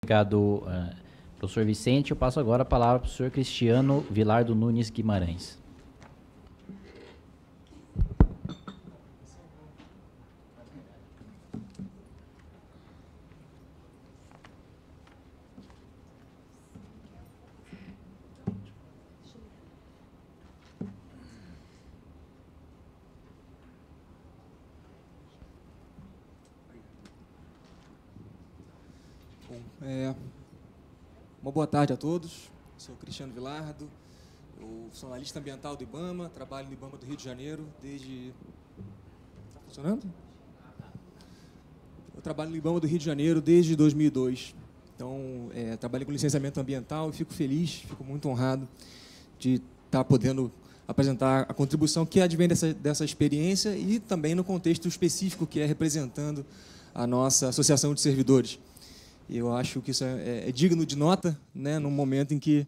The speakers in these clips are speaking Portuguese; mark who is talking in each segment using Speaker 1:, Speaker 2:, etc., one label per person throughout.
Speaker 1: Obrigado, professor Vicente. Eu passo agora a palavra para o senhor Cristiano Vilardo Nunes Guimarães.
Speaker 2: Uma boa tarde a todos. Sou Cristiano Vilardo, eu sou analista ambiental do IBAMA, trabalho no IBAMA do Rio de Janeiro desde... Está funcionando? Eu trabalho no IBAMA do Rio de Janeiro desde 2002. Então, trabalho com licenciamento ambiental e fico feliz, fico muito honrado de estar podendo apresentar a contribuição que advém dessa experiência e também no contexto específico que é representando a nossa Associação de Servidores. Eu acho que isso é digno de nota, né, num momento em que,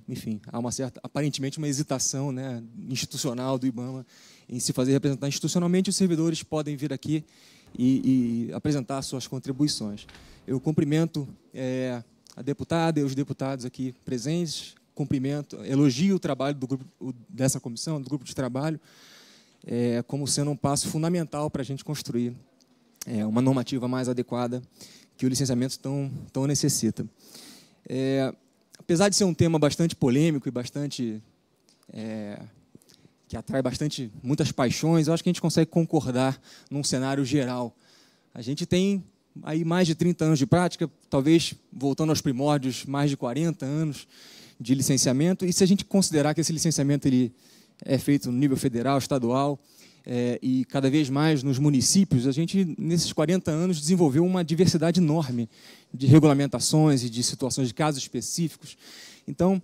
Speaker 2: enfim, há uma certa, aparentemente, uma hesitação, né, institucional do IBAMA em se fazer representar institucionalmente. Os servidores podem vir aqui e apresentar suas contribuições. Eu cumprimento a deputada e os deputados aqui presentes, elogio o trabalho do grupo, dessa comissão, do grupo de trabalho, como sendo um passo fundamental para a gente construir uma normativa mais adequada que o licenciamento tão necessita. Apesar de ser um tema bastante polêmico e bastante que atrai muitas paixões, eu acho que a gente consegue concordar num cenário geral. A gente tem aí mais de 30 anos de prática, talvez, voltando aos primórdios, mais de 40 anos de licenciamento, e se a gente considerar que esse licenciamento ele é feito no nível federal, estadual, e cada vez mais nos municípios, a gente, nesses 40 anos, desenvolveu uma diversidade enorme de regulamentações e de situações, de casos específicos. Então,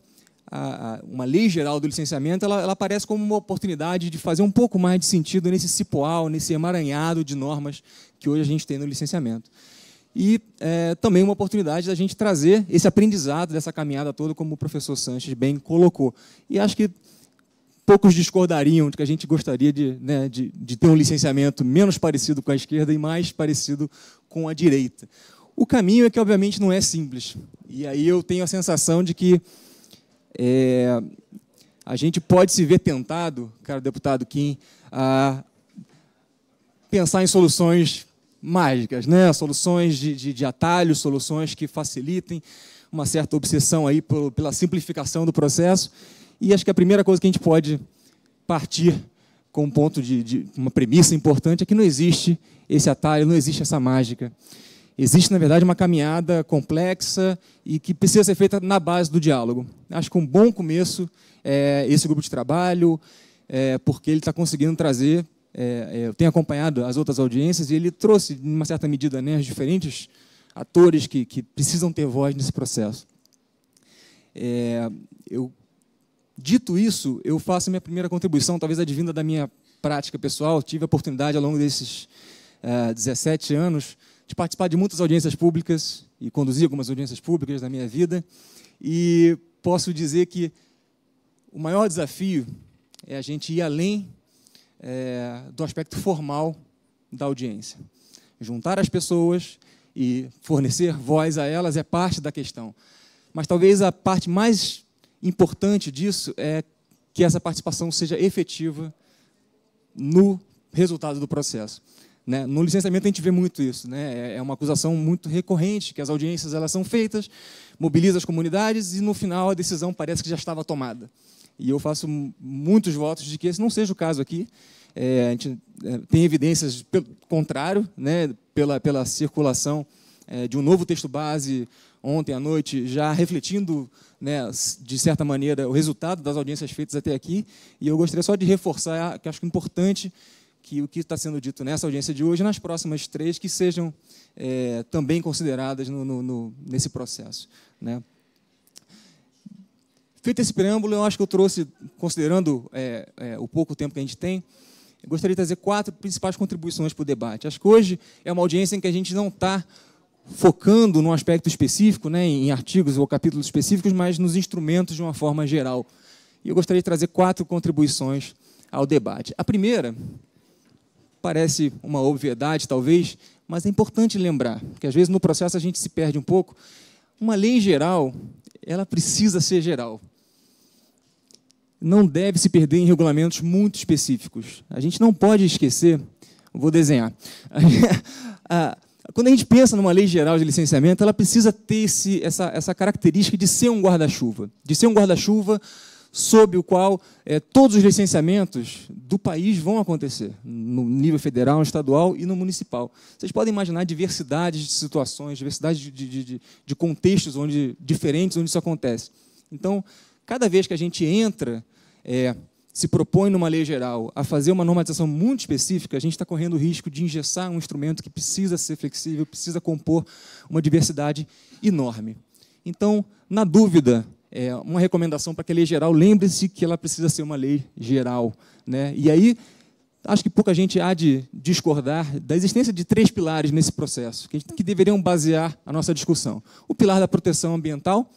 Speaker 2: uma lei geral do licenciamento, ela aparece como uma oportunidade de fazer um pouco mais de sentido nesse cipoal, nesse emaranhado de normas que hoje a gente tem no licenciamento. E também uma oportunidade da gente trazer esse aprendizado dessa caminhada toda, como o professor Sanches bem colocou. E acho que poucos discordariam de que a gente gostaria de ter um licenciamento menos parecido com a esquerda e mais parecido com a direita. O caminho é que, obviamente, não é simples. E aí eu tenho a sensação de que a gente pode se ver tentado, caro deputado Kim, a pensar em soluções mágicas, né? Soluções de atalhos, soluções que facilitem, uma certa obsessão aí pela simplificação do processo. E acho que a primeira coisa que a gente pode partir com um ponto de uma premissa importante é que não existe esse atalho, não existe essa mágica. Existe, na verdade, uma caminhada complexa e que precisa ser feita na base do diálogo. Acho que um bom começo é esse grupo de trabalho, porque ele está conseguindo trazer... eu tenho acompanhado as outras audiências e ele trouxe, em uma certa medida, né, os diferentes atores que precisam ter voz nesse processo. Dito isso, eu faço a minha primeira contribuição, talvez advinda da minha prática pessoal. Tive a oportunidade, ao longo desses 17 anos, de participar de muitas audiências públicas e conduzir algumas audiências públicas na minha vida. E posso dizer que o maior desafio é a gente ir além do aspecto formal da audiência. Juntar as pessoas e fornecer voz a elas é parte da questão. Mas talvez a parte mais importante disso é que essa participação seja efetiva no resultado do processo. Né? No licenciamento a gente vê muito isso, né? É uma acusação muito recorrente, que as audiências elas são feitas, mobiliza as comunidades e no final a decisão parece que já estava tomada. E eu faço muitos votos de que esse não seja o caso aqui. A gente tem evidências pelo contrário, né? pela circulação de um novo texto base ontem à noite, já refletindo, né, de certa maneira, o resultado das audiências feitas até aqui. E eu gostaria só de reforçar, que acho que é importante, que o que está sendo dito nessa audiência de hoje, nas próximas 3, que sejam também consideradas nesse processo. Né? Feito esse preâmbulo, eu acho que eu trouxe, considerando o pouco tempo que a gente tem, eu gostaria de trazer 4 principais contribuições para o debate. Acho que hoje é uma audiência em que a gente não está focando num aspecto específico, né, em artigos ou capítulos específicos, mas nos instrumentos de uma forma geral. E eu gostaria de trazer 4 contribuições ao debate. A primeira parece uma obviedade, talvez, mas é importante lembrar que, às vezes, no processo a gente se perde um pouco. uma lei geral, ela precisa ser geral. Não deve se perder em regulamentos muito específicos. A gente não pode esquecer, vou desenhar, quando a gente pensa numa lei geral de licenciamento, ela precisa ter essa característica de ser um guarda-chuva, sob o qual todos os licenciamentos do país vão acontecer, no nível federal, no estadual e no municipal. Vocês podem imaginar diversidade de situações, diversidade de contextos diferentes onde isso acontece. Então, cada vez que a gente entra, se propõe numa lei geral a fazer uma normatização muito específica, a gente está correndo o risco de engessar um instrumento que precisa ser flexível, precisa compor uma diversidade enorme. Então, na dúvida, uma recomendação para que a lei geral, lembre-se que ela precisa ser uma lei geral, né? E aí, acho que pouca gente há de discordar da existência de 3 pilares nesse processo, que deveriam basear a nossa discussão. O pilar da proteção ambiental,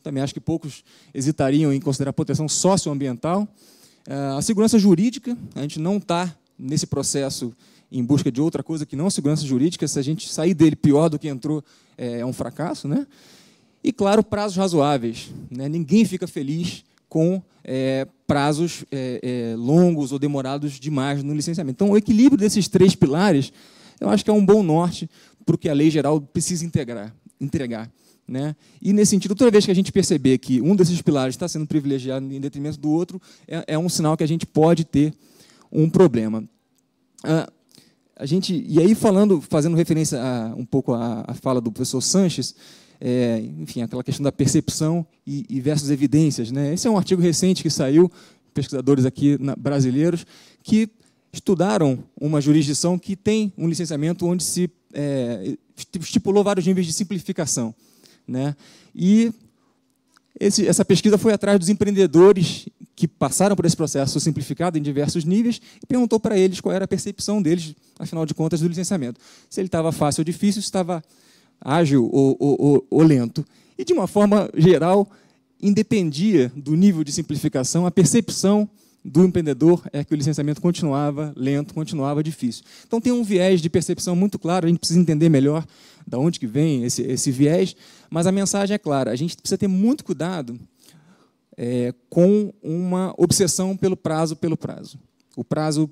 Speaker 2: também acho que poucos hesitariam em considerar a proteção socioambiental. A segurança jurídica, a gente não está nesse processo em busca de outra coisa que não segurança jurídica. Se a gente sair dele pior do que entrou, é um fracasso, né? E, claro, prazos razoáveis, né? Ninguém fica feliz com prazos longos ou demorados demais no licenciamento. Então, o equilíbrio desses 3 pilares, eu acho que é um bom norte para o que a lei geral precisa entregar. Né? E, nesse sentido, toda vez que a gente perceber que um desses pilares está sendo privilegiado em detrimento do outro, é um sinal que a gente pode ter um problema. E aí, fazendo referência um pouco à fala do professor Sanches, enfim, aquela questão da percepção e versus evidências, né? Esse é um artigo recente que saiu, pesquisadores aqui brasileiros, que estudaram uma jurisdição que tem um licenciamento onde se estipulou vários níveis de simplificação, né? E essa pesquisa foi atrás dos empreendedores que passaram por esse processo simplificado em diversos níveis e perguntou para eles qual era a percepção deles, afinal de contas, do licenciamento. Se ele estava fácil ou difícil, se estava ágil ou lento. E, de uma forma geral, independia do nível de simplificação, a percepção do empreendedor é que o licenciamento continuava lento, continuava difícil. Então, tem um viés de percepção muito claro, a gente precisa entender melhor de onde que vem esse viés, mas a mensagem é clara, a gente precisa ter muito cuidado com uma obsessão pelo prazo. O prazo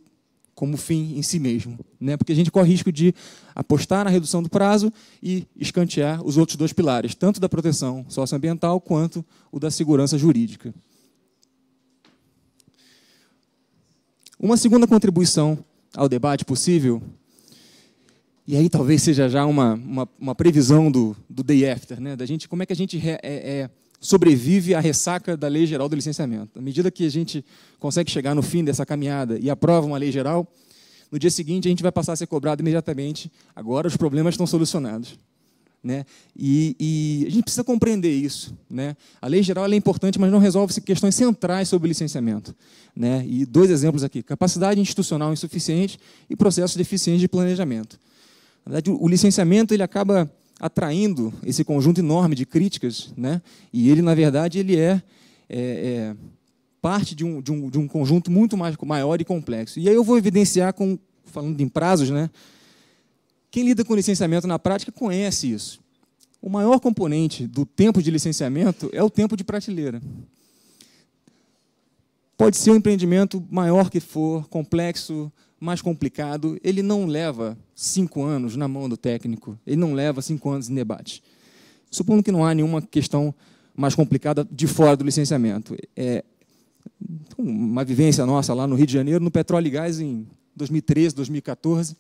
Speaker 2: como fim em si mesmo, né? Porque a gente corre risco de apostar na redução do prazo e escantear os outros 2 pilares, tanto da proteção socioambiental quanto o da segurança jurídica. Uma segunda contribuição ao debate possível, e aí talvez seja já uma previsão do day after, né? Como é que a gente sobrevive à ressaca da Lei Geral do Licenciamento. À medida que a gente consegue chegar no fim dessa caminhada e aprova uma lei geral, no dia seguinte a gente vai passar a ser cobrado imediatamente. Agora os problemas estão solucionados, né? E a gente precisa compreender isso, né? A lei geral é importante, mas não resolve questões centrais sobre o licenciamento, né? E 2 exemplos aqui: capacidade institucional insuficiente e processos deficientes de planejamento. Na verdade, o licenciamento ele acaba atraindo esse conjunto enorme de críticas, né? E ele, na verdade, ele é parte de um conjunto muito maior e complexo. E aí eu vou evidenciar, falando em prazos, né? Quem lida com licenciamento na prática conhece isso. O maior componente do tempo de licenciamento é o tempo de prateleira. Pode ser um empreendimento maior que for, complexo, mais complicado, ele não leva 5 anos na mão do técnico, ele não leva 5 anos em debate. Supondo que não há nenhuma questão mais complicada de fora do licenciamento. Uma vivência nossa lá no Rio de Janeiro, no Petróleo e Gás, em 2013, 2014,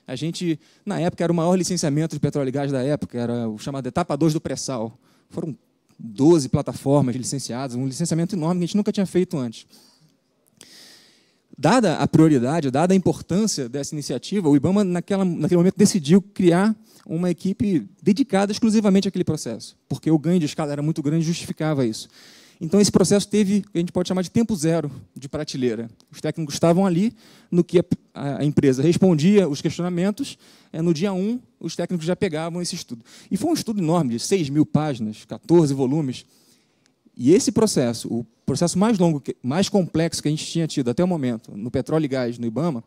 Speaker 2: a gente, na época, era o maior licenciamento de petróleo e gás da época, era o chamado Etapa 2 do Pré-Sal. Foram 12 plataformas licenciadas, um licenciamento enorme que a gente nunca tinha feito antes. Dada a prioridade, dada a importância dessa iniciativa, o IBAMA, naquele momento, decidiu criar uma equipe dedicada exclusivamente àquele processo, porque o ganho de escala era muito grande e justificava isso. Então, esse processo teve, que a gente pode chamar de tempo zero de prateleira. Os técnicos estavam ali, no que a empresa respondia os questionamentos, no dia 1, os técnicos já pegavam esse estudo. E foi um estudo enorme, de 6.000 páginas, 14 volumes. E esse processo, o processo mais longo, mais complexo que a gente tinha tido até o momento, no Petróleo e Gás, no IBAMA,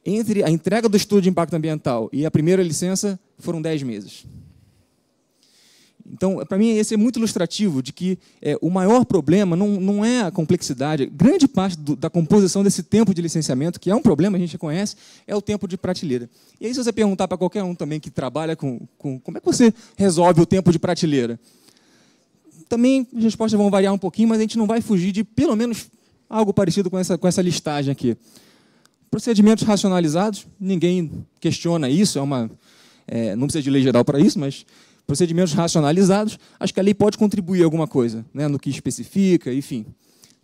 Speaker 2: entre a entrega do estudo de impacto ambiental e a primeira licença, foram 10 meses. Então, para mim, esse é muito ilustrativo de que o maior problema não é a complexidade. Grande parte da composição desse tempo de licenciamento, que é um problema, a gente conhece, é o tempo de prateleira. E aí, se você perguntar para qualquer um também que trabalha com como é que você resolve o tempo de prateleira, também as respostas vão variar um pouquinho, mas a gente não vai fugir de, pelo menos, algo parecido com essa listagem aqui. Procedimentos racionalizados, ninguém questiona isso, não precisa de lei geral para isso, mas procedimentos racionalizados, acho que a lei pode contribuir alguma coisa, né, no que especifica, enfim.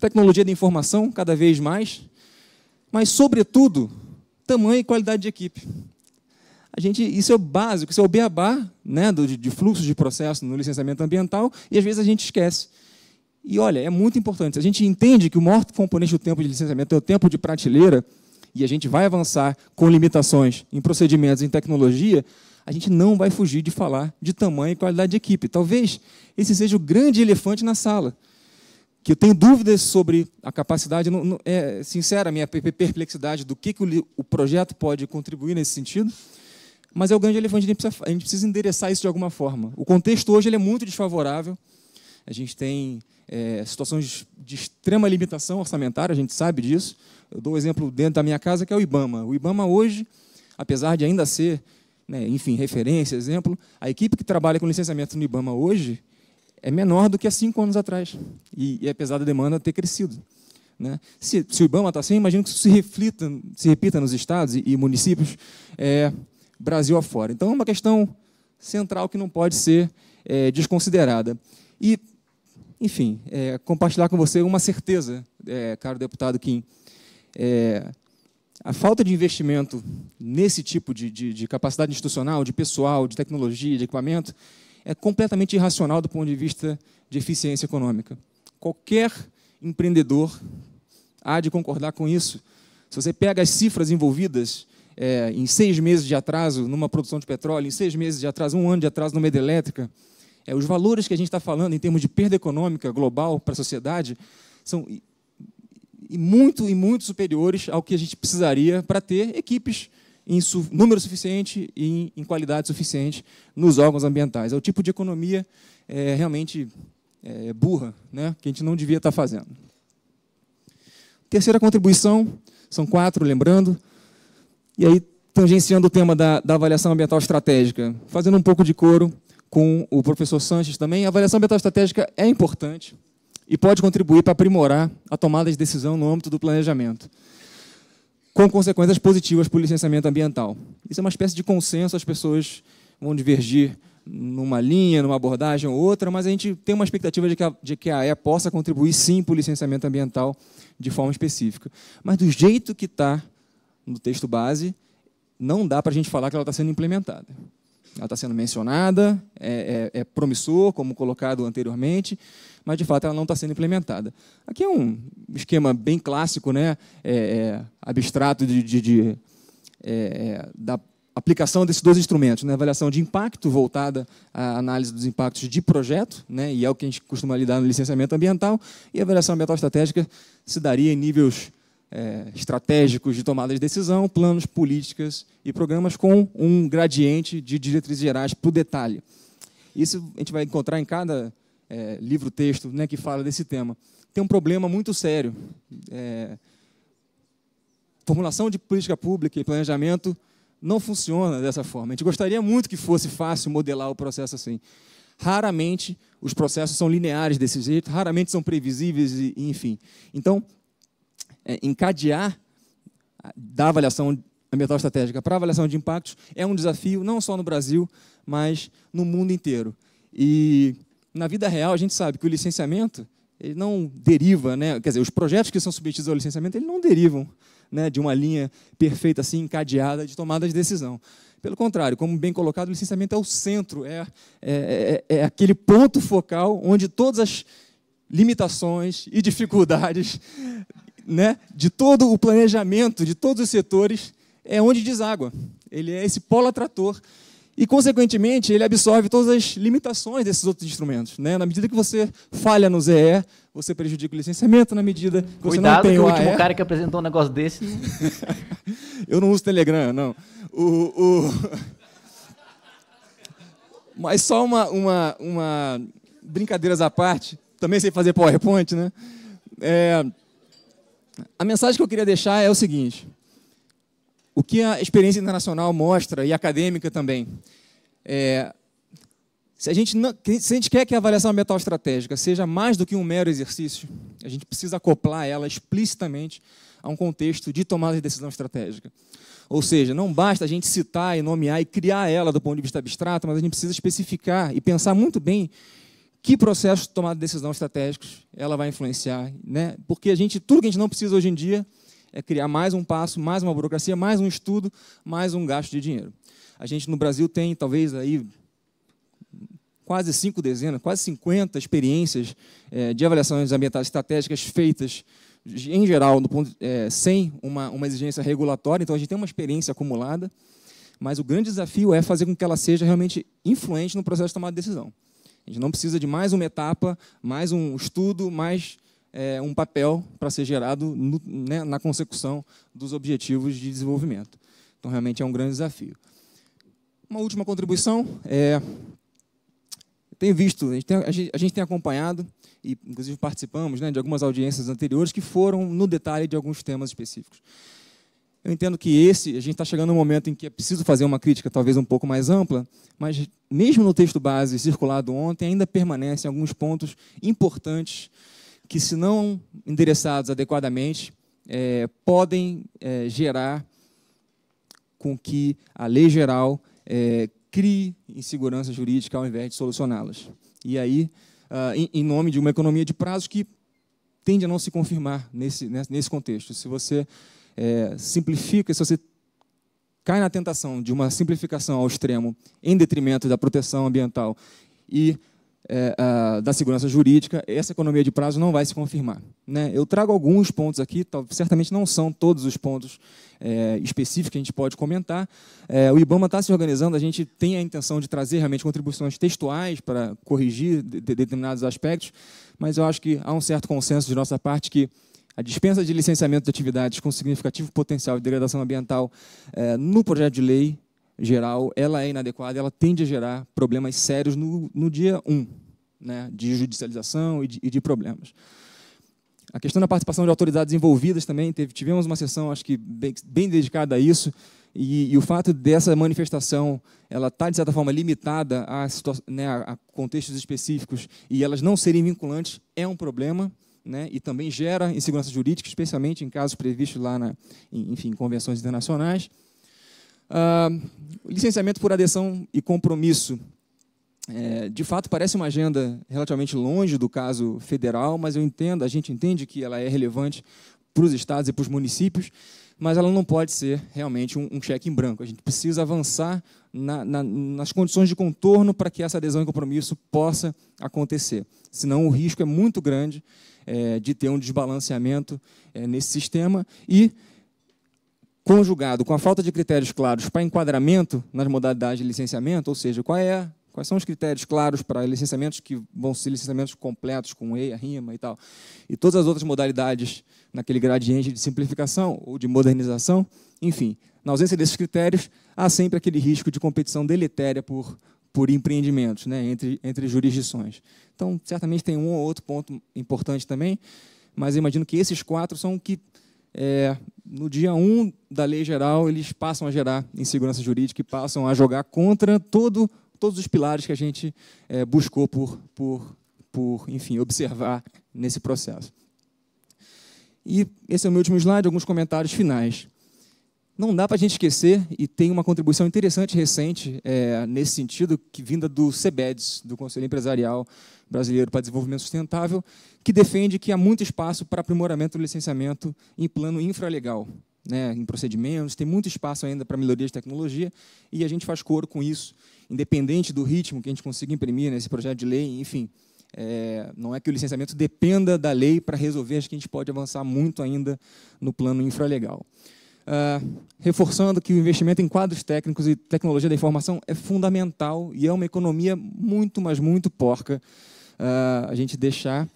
Speaker 2: Tecnologia da informação, cada vez mais, mas, sobretudo, tamanho e qualidade de equipe. Isso é o básico, isso é o beabá, né, de fluxo de processo no licenciamento ambiental, e às vezes a gente esquece. E, olha, é muito importante. Se a gente entende que o maior componente do tempo de licenciamento é o tempo de prateleira, e a gente vai avançar com limitações em procedimentos, em tecnologia, a gente não vai fugir de falar de tamanho e qualidade de equipe. Talvez esse seja o grande elefante na sala, que eu tenho dúvidas sobre a capacidade, é sincera a minha perplexidade do que o projeto pode contribuir nesse sentido, mas é o grande elefante, a gente precisa endereçar isso de alguma forma. O contexto hoje ele é muito desfavorável, a gente tem situações de extrema limitação orçamentária, a gente sabe disso. Eu dou um exemplo dentro da minha casa, que é o IBAMA. O IBAMA hoje, apesar de ainda ser, né, enfim, referência, exemplo, a equipe que trabalha com licenciamento no IBAMA hoje é menor do que há 5 anos atrás. E apesar da demanda ter crescido. Né? Se o IBAMA está assim, imagino que isso se repita nos estados e municípios Brasil afora. Então, é uma questão central que não pode ser desconsiderada. E, enfim, compartilhar com você uma certeza, caro deputado Kim. A falta de investimento nesse tipo de capacidade institucional, de pessoal, de tecnologia, de equipamento, é completamente irracional do ponto de vista de eficiência econômica. Qualquer empreendedor há de concordar com isso. Se você pega as cifras envolvidas em 6 meses de atraso numa produção de petróleo, em 6 meses de atraso, 1 ano de atraso numa hidrelétrica, os valores que a gente está falando em termos de perda econômica global para a sociedade são muito superiores ao que a gente precisaria para ter equipes em número suficiente e em qualidade suficiente nos órgãos ambientais. É o tipo de economia realmente burra, né, que a gente não devia estar fazendo. Terceira contribuição, são 4, lembrando, e aí tangenciando o tema da avaliação ambiental estratégica, fazendo um pouco de coro com o professor Sanches também. A avaliação ambiental estratégica é importante e pode contribuir para aprimorar a tomada de decisão no âmbito do planejamento, com consequências positivas para o licenciamento ambiental. Isso é uma espécie de consenso, as pessoas vão divergir numa linha, numa abordagem ou outra, mas a gente tem uma expectativa de que a AE possa contribuir, sim, para o licenciamento ambiental de forma específica. Mas do jeito que está no texto base, não dá para a gente falar que ela está sendo implementada. Ela está sendo mencionada, é promissor, como colocado anteriormente, mas, de fato, ela não está sendo implementada. Aqui é um esquema bem clássico, né, abstrato da aplicação desses 2 instrumentos, né, avaliação de impacto voltada à análise dos impactos de projeto, né, e é o que a gente costuma lidar no licenciamento ambiental, e a avaliação ambiental estratégica se daria em níveis estratégicos de tomada de decisão, planos, políticas e programas com um gradiente de diretrizes gerais para o detalhe. Isso a gente vai encontrar em cada livro-texto, né, que fala desse tema. Tem um problema muito sério. Formulação de política pública e planejamento não funciona dessa forma. A gente gostaria muito que fosse fácil modelar o processo assim. Raramente os processos são lineares desse jeito, raramente são previsíveis, e enfim. Então, encadear da avaliação ambiental estratégica para a avaliação de impactos é um desafio, não só no Brasil, mas no mundo inteiro. E, na vida real, a gente sabe que o licenciamento ele não deriva, né? Quer dizer, os projetos que são submetidos ao licenciamento eles não derivam, né, de uma linha perfeita, assim, encadeada de tomada de decisão. Pelo contrário, como bem colocado, o licenciamento é o centro, é aquele ponto focal onde todas as limitações e dificuldades, né, de todo o planejamento, de todos os setores, é onde deságua. Ele é esse polo atrator e, consequentemente, ele absorve todas as limitações desses outros instrumentos. Né? Na medida que você falha no ZE, você prejudica o licenciamento, na medida que você não tem o AE...
Speaker 1: Cuidado que o último cara que apresentou um negócio desse...
Speaker 2: Eu não uso Telegram, não. Mas só uma brincadeiras à parte, também sei fazer PowerPoint, né? A mensagem que eu queria deixar é o seguinte: o que a experiência internacional mostra, e acadêmica também, se a gente quer que a avaliação ambiental estratégica seja mais do que um mero exercício, a gente precisa acoplar ela explicitamente a um contexto de tomada de decisão estratégica. Ou seja, não basta a gente citar e nomear e criar ela do ponto de vista abstrato, mas a gente precisa especificar e pensar muito bem que processos de tomada de decisão estratégicos ela vai influenciar, né? Porque tudo que a gente não precisa hoje em dia é criar mais um passo, mais uma burocracia, mais um estudo, mais um gasto de dinheiro. A gente no Brasil tem talvez aí quase 50 experiências de avaliações ambientais estratégicas feitas, em geral, sem uma exigência regulatória. Então, a gente tem uma experiência acumulada, mas o grande desafio é fazer com que ela seja realmente influente no processo de tomada de decisão. A gente não precisa de mais uma etapa, mais um estudo, mais um papel para ser gerado na consecução dos objetivos de desenvolvimento. Então, realmente, é um grande desafio. Uma última contribuição tenho visto, a gente tem acompanhado, e inclusive participamos de algumas audiências anteriores que foram no detalhe de alguns temas específicos. Eu entendo que a gente está chegando num momento em que é preciso fazer uma crítica talvez um pouco mais ampla, mas mesmo no texto base circulado ontem, ainda permanecem alguns pontos importantes que, se não endereçados adequadamente, podem gerar com que a lei geral crie insegurança jurídica ao invés de solucioná-las. E aí, em nome de uma economia de prazos que tende a não se confirmar nesse contexto. Se você simplifica, se você cai na tentação de uma simplificação ao extremo em detrimento da proteção ambiental e da segurança jurídica, essa economia de prazo não vai se confirmar, né? Eu trago alguns pontos aqui, certamente não são todos os pontos específicos que a gente pode comentar. O IBAMA está se organizando, a gente tem a intenção de trazer realmente contribuições textuais para corrigir determinados aspectos, mas eu acho que há um certo consenso de nossa parte que a dispensa de licenciamento de atividades com significativo potencial de degradação ambiental no projeto de lei geral, ela é inadequada, ela tende a gerar problemas sérios no dia 1, né, de judicialização e de problemas. A questão da participação de autoridades envolvidas também, tivemos uma sessão, acho que bem dedicada a isso, e o fato dessa manifestação ela está, de certa forma, limitada a contextos específicos e elas não serem vinculantes é um problema, né, e também gera insegurança jurídica, especialmente em casos previstos lá em convenções internacionais. Licenciamento por adesão e compromisso. De fato, parece uma agenda relativamente longe do caso federal, mas a gente entende que ela é relevante para os estados e para os municípios, mas ela não pode ser realmente um cheque em branco. A gente precisa avançar nas condições de contorno para que essa adesão e compromisso possa acontecer. Senão, o risco é muito grande de ter um desbalanceamento nesse sistema e, conjugado com a falta de critérios claros para enquadramento nas modalidades de licenciamento, ou seja, quais são os critérios claros para licenciamentos que vão ser licenciamentos completos, com EIA, RIMA e tal, e todas as outras modalidades naquele gradiente de simplificação ou de modernização, enfim, na ausência desses critérios, há sempre aquele risco de competição deletéria por empreendimentos, né, entre jurisdições. Então, certamente tem um ou outro ponto importante também, mas eu imagino que esses 4 são que no dia 1 da lei geral, eles passam a gerar insegurança jurídica e passam a jogar contra todos os pilares que a gente buscou enfim, observar nesse processo. E esse é o meu último slide, alguns comentários finais. Não dá para a gente esquecer, e tem uma contribuição interessante recente nesse sentido, que vinda do CEBEDS, do Conselho Empresarial Brasileiro para Desenvolvimento Sustentável, que defende que há muito espaço para aprimoramento do licenciamento em plano infralegal, né, em procedimentos, tem muito espaço ainda para melhoria de tecnologia, e a gente faz coro com isso, independente do ritmo que a gente consiga imprimir nesse projeto de lei, enfim. Não é que o licenciamento dependa da lei para resolver, acho que a gente pode avançar muito ainda no plano infralegal. Reforçando que o investimento em quadros técnicos e tecnologia da informação é fundamental e é uma economia muito, mas muito porca a gente deixar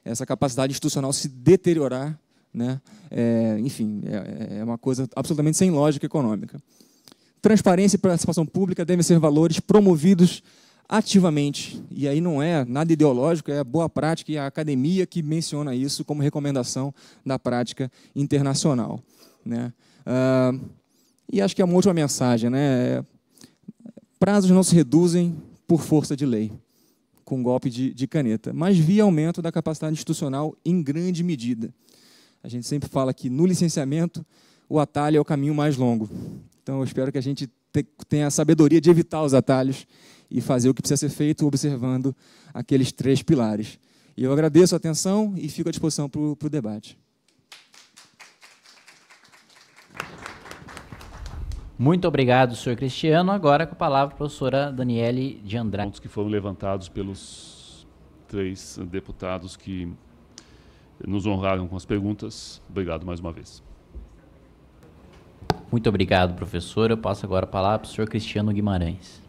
Speaker 2: essa capacidade institucional se deteriorar, né? Enfim, é uma coisa absolutamente sem lógica econômica. Transparência e participação pública devem ser valores promovidos ativamente, e aí não é nada ideológico, é a boa prática e a academia que menciona isso como recomendação da prática internacional, né? E acho que é uma última mensagem, né? Prazos não se reduzem por força de lei, com golpe de caneta, mas via aumento da capacidade institucional em grande medida. A gente sempre fala que no licenciamento o atalho é o caminho mais longo. Então eu espero que a gente tenha a sabedoria de evitar os atalhos e fazer o que precisa ser feito observando aqueles 3 pilares. E eu agradeço a atenção e fico à disposição para o debate.
Speaker 1: Muito obrigado, senhor Cristiano. Agora com a palavra a professora Daniele de Andrade.
Speaker 3: Pontos que foram levantados pelos 3 deputados que nos honraram com as perguntas. Obrigado mais uma vez.
Speaker 1: Muito obrigado, professor. Eu passo agora a palavra para o senhor Cristiano Guimarães.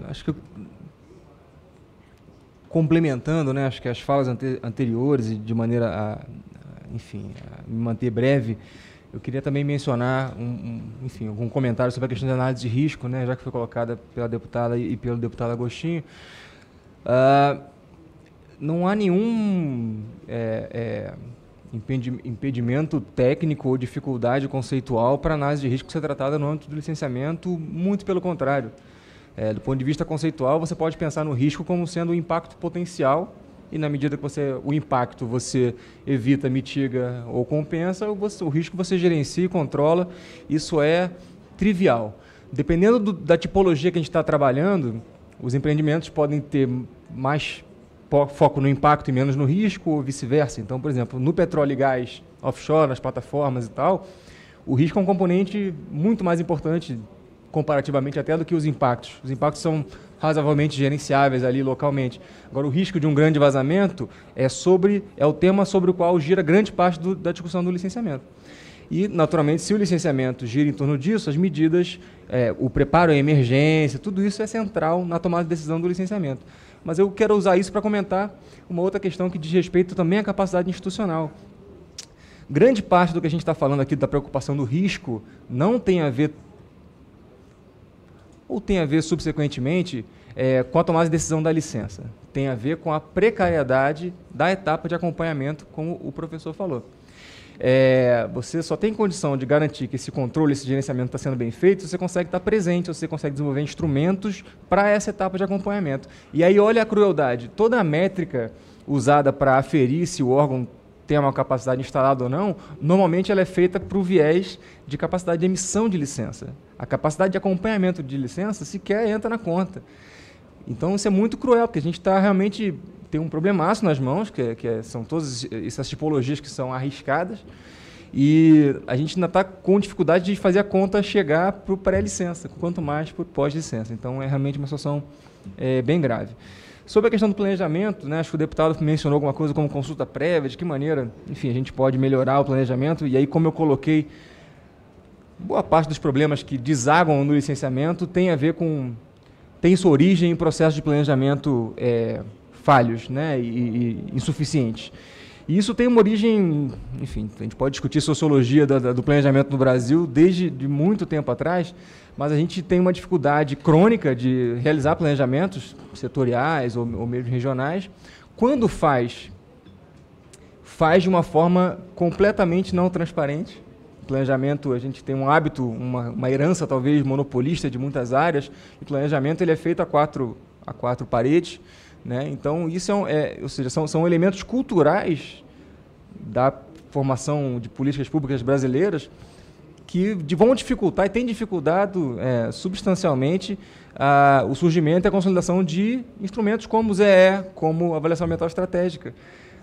Speaker 4: Acho que complementando, né, acho que as falas anteriores e de maneira enfim, a me manter breve, eu queria também mencionar enfim, algum comentário sobre a questão de análise de risco, né, já que foi colocada pela deputada e pelo deputado Agostinho. Não há nenhum impedimento técnico ou dificuldade conceitual para a análise de risco ser tratada no âmbito do licenciamento, muito pelo contrário. Do ponto de vista conceitual, você pode pensar no risco como sendo o impacto potencial, e na medida que o impacto você evita, mitiga ou compensa, o risco você gerencia e controla. Isso é trivial. Dependendo da tipologia que a gente está trabalhando, os empreendimentos podem ter mais foco no impacto e menos no risco, ou vice-versa. Então, por exemplo, no petróleo e gás offshore, nas plataformas e tal, o risco é um componente muito mais importante, comparativamente até, do que os impactos. Os impactos são razoavelmente gerenciáveis ali localmente. Agora, o risco de um grande vazamento é o tema sobre o qual gira grande parte da discussão do licenciamento. E, naturalmente, se o licenciamento gira em torno disso, as medidas, o preparo à emergência, tudo isso é central na tomada de decisão do licenciamento. Mas eu quero usar isso para comentar uma outra questão que diz respeito também à capacidade institucional. Grande parte do que a gente está falando aqui da preocupação do risco não tem a ver, ou tem a ver subsequentemente com a tomada de decisão da licença. Tem a ver com a precariedade da etapa de acompanhamento, como o professor falou. Você só tem condição de garantir que esse controle, esse gerenciamento está sendo bem feito se você consegue estar presente, você consegue desenvolver instrumentos para essa etapa de acompanhamento. E aí, olha a crueldade, toda a métrica usada para aferir se o órgão tem uma capacidade instalada ou não, normalmente ela é feita para o viés de capacidade de emissão de licença. A capacidade de acompanhamento de licença sequer entra na conta. Então, isso é muito cruel, porque a gente está realmente... tem um problemaço nas mãos, são todas essas tipologias que são arriscadas, e a gente ainda está com dificuldade de fazer a conta chegar para o pré-licença, quanto mais para o pós-licença. Então, é realmente uma situação bem grave. Sobre a questão do planejamento, né, acho que o deputado mencionou alguma coisa como consulta prévia, de que maneira, enfim, a gente pode melhorar o planejamento, e aí, como eu coloquei, boa parte dos problemas que desagam no licenciamento tem sua origem em processos de planejamento falhos, né, e insuficientes. E isso tem uma origem, enfim, a gente pode discutir sociologia do planejamento no Brasil desde muito tempo atrás, mas a gente tem uma dificuldade crônica de realizar planejamentos setoriais ou mesmo regionais. Quando faz de uma forma completamente não transparente. O planejamento, a gente tem um hábito, uma herança talvez monopolista de muitas áreas, e o planejamento ele é feito a quatro paredes, né? Então, isso ou seja, são elementos culturais da formação de políticas públicas brasileiras que vão dificultar e têm dificultado substancialmente o surgimento e a consolidação de instrumentos como o ZE, como a avaliação ambiental estratégica,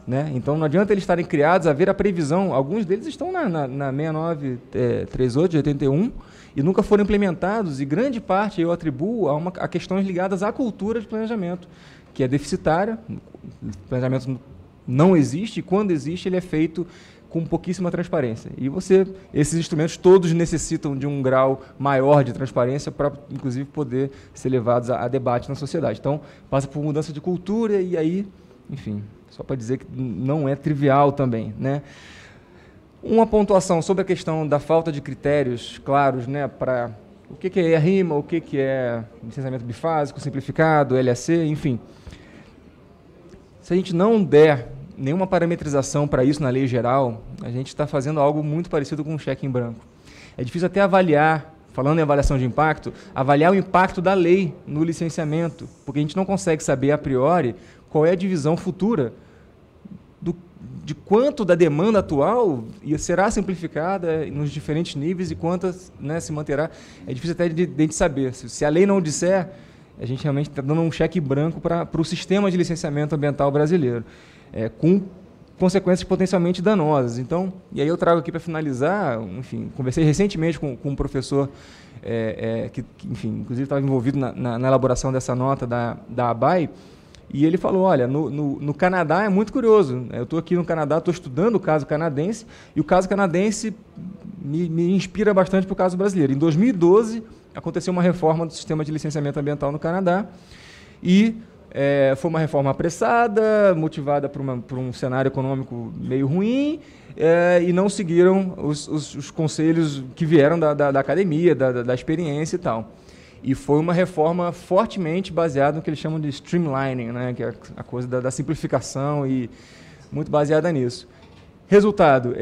Speaker 4: né? Então, não adianta eles estarem criados, haver a previsão, alguns deles estão na 6938 de 81 e nunca foram implementados, e grande parte eu atribuo a questões ligadas à cultura de planejamento, que é deficitária. O planejamento não existe, e quando existe, ele é feito com pouquíssima transparência. E esses instrumentos todos necessitam de um grau maior de transparência para, inclusive, poder ser levados a debate na sociedade. Então, passa por mudança de cultura e aí, enfim, Só para dizer que não é trivial também, né? Uma pontuação sobre a questão da falta de critérios claros, né, para o que é RIMA, o que é licenciamento bifásico, simplificado, LAC, enfim. Se a gente não der nenhuma parametrização para isso na lei geral, a gente está fazendo algo muito parecido com um cheque em branco. É difícil até avaliar, falando em avaliação de impacto, avaliar o impacto da lei no licenciamento, porque a gente não consegue saber a priori qual é a divisão futura de quanto da demanda atual será simplificada nos diferentes níveis e quantas, né, se manterá. É difícil até de gente saber. Se a lei não disser, a gente realmente está dando um cheque branco para o sistema de licenciamento ambiental brasileiro, com consequências potencialmente danosas. Então, e aí eu trago aqui para finalizar, enfim, conversei recentemente com um professor que, enfim, inclusive estava envolvido na elaboração dessa nota da ABAI, e ele falou, olha, no Canadá é muito curioso, eu estou aqui no Canadá, estou estudando o caso canadense, e o caso canadense me inspira bastante para o caso brasileiro. Em 2012, aconteceu uma reforma do sistema de licenciamento ambiental no Canadá, e foi uma reforma apressada, motivada por um cenário econômico meio ruim, e não seguiram os conselhos que vieram da academia, da experiência e tal. E foi uma reforma fortemente baseada no que eles chamam de streamlining, né, que é a coisa da simplificação, e muito baseada nisso. Resultado,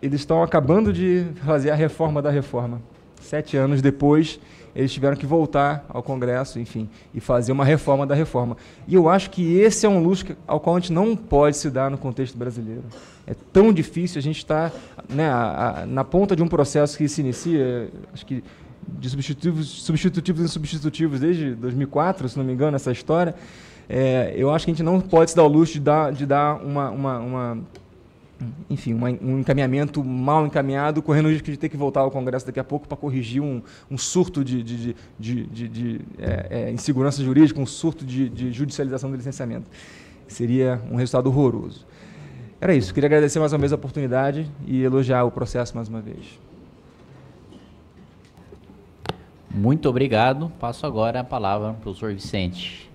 Speaker 4: eles estão acabando de fazer a reforma da reforma. 7 anos depois, eles tiveram que voltar ao Congresso, enfim, e fazer uma reforma da reforma. E eu acho que esse é um luxo ao qual a gente não pode se dar no contexto brasileiro. É tão difícil, a gente está, né, na ponta de um processo que se inicia, acho que de substitutivos e insubstitutivos desde 2004, se não me engano, essa história. Eu acho que a gente não pode se dar o luxo de dar enfim, um encaminhamento mal encaminhado, correndo o risco de ter que voltar ao Congresso daqui a pouco para corrigir um surto de insegurança jurídica, um surto de judicialização do licenciamento. Seria um resultado horroroso. Era isso. Queria agradecer mais uma vez a oportunidade e elogiar o processo mais uma vez.
Speaker 1: Muito obrigado. Passo agora a palavra ao professor Vicente.